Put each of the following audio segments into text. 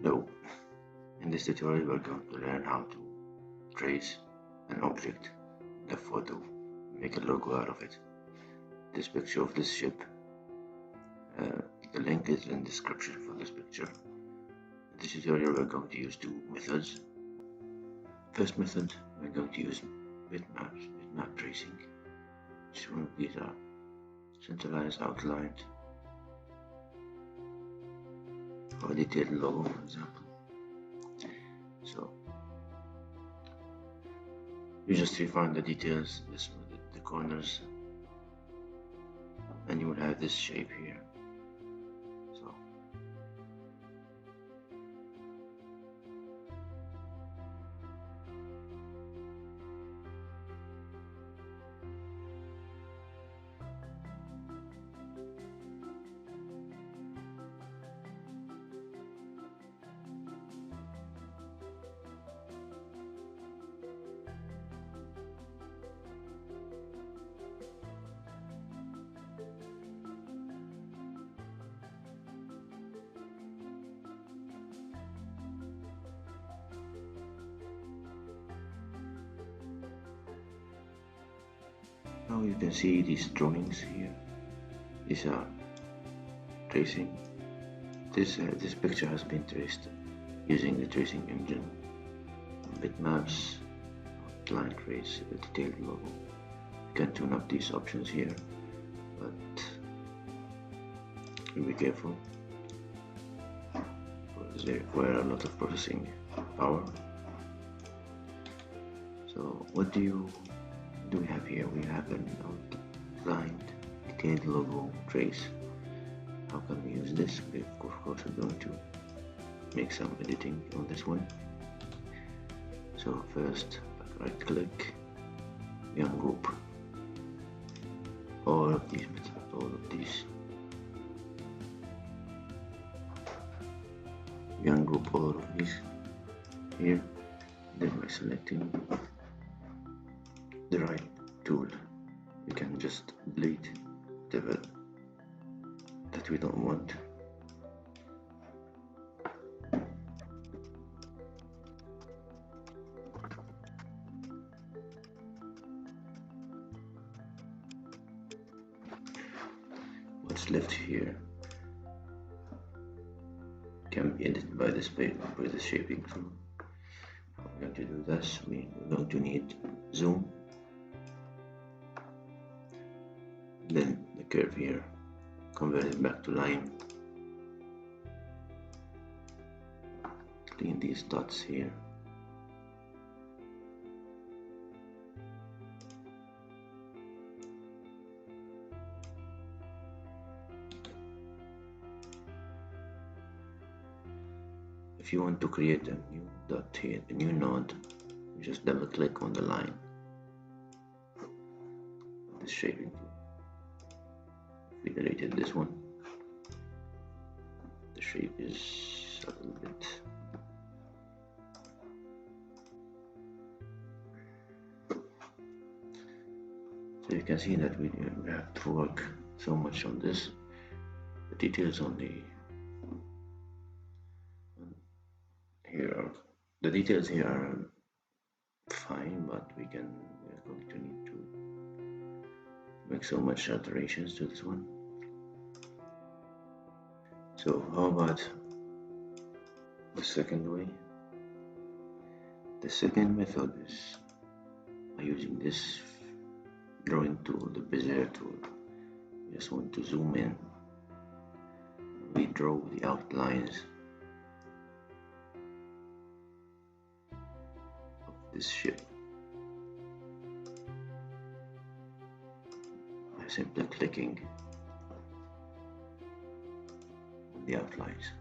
Hello, in this tutorial we're going to learn how to trace an object in the photo, make a logo out of it. This picture of this ship, the link is in the description for this picture. In this tutorial we're going to use two methods. First method, we're going to use Bitmaps, bitmap tracing. Each one of these are centralized, outlined, for a detailed logo, for example. So you just refine the details, the corners, and you will have this shape here. So now you can see these drawings here. These are tracing. This picture has been traced using the tracing engine, Bitmaps, outline trace, a detailed logo. You can tune up these options here, but be careful because they require a lot of processing power. So what do we have here? We have an outlined detailed logo trace. How can we use this? Of course we're going to make some editing on this one. So first, right click, ungroup all of these methods, all of these. Ungroup all of these here. Then by selecting the right tool, we can just delete whatever that we don't want. What's left here can be edited by this shaping tool. How we're going to do this? We're going to need zoom, then the curve here, convert it back to line, clean these dots here, if you want to create a new dot here, a new node, you just double click on the line, this shaping tool. We deleted this one. The shape is a little bit. So you can see that we have to work so much on this. The details on the details here are fine, but we're going to need to make so much alterations to this one. So how about the second way? The second method is by using this drawing tool, the Bezier tool. We just want to zoom in. We draw the outlines of this ship by simply clicking on the outlines.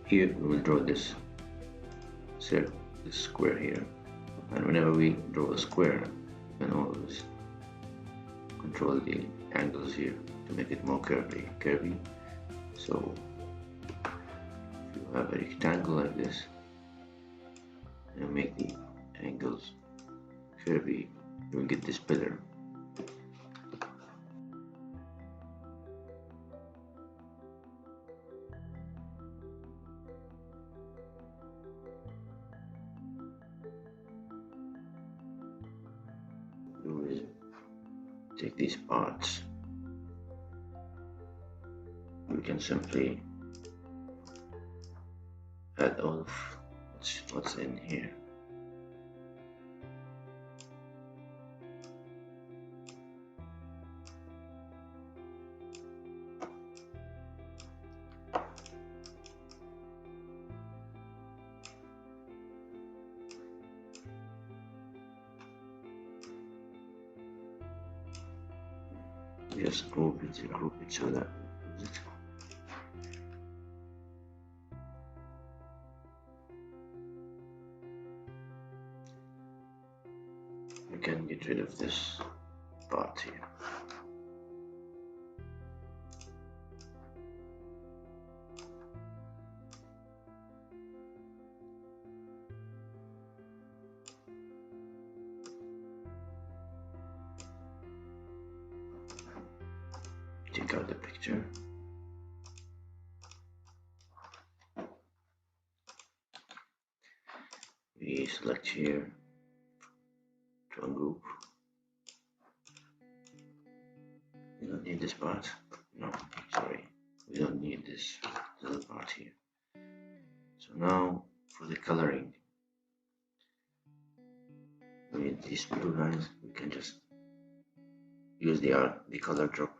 Here we will draw this circle, this square here, and whenever we draw a square, we can always control the angles here to make it more curvy. So if you have a rectangle like this, and make the angles curvy, you will get this pillar. We will take these parts. We can simply add all of what's in here. Just group it so that we can get rid of this part here. Take out the picture. We select here to ungroup. We don't need this part. No, sorry. We don't need this little part here. So now for the coloring, we need these blue lines. We can just use the color drop.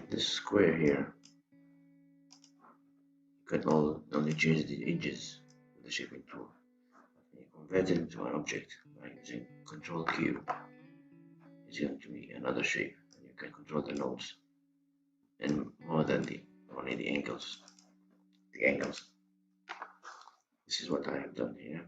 This square here, you can only change the edges with the shaping tool. When you convert it into an object by using Control Q, it's going to be another shape, and you can control the nodes and more than only the angles. This is what I have done here.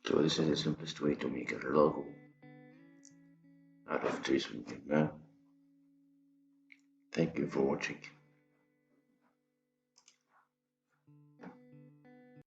So this is the simplest way to make a logo out of trees with Bitmap. Thank you for watching.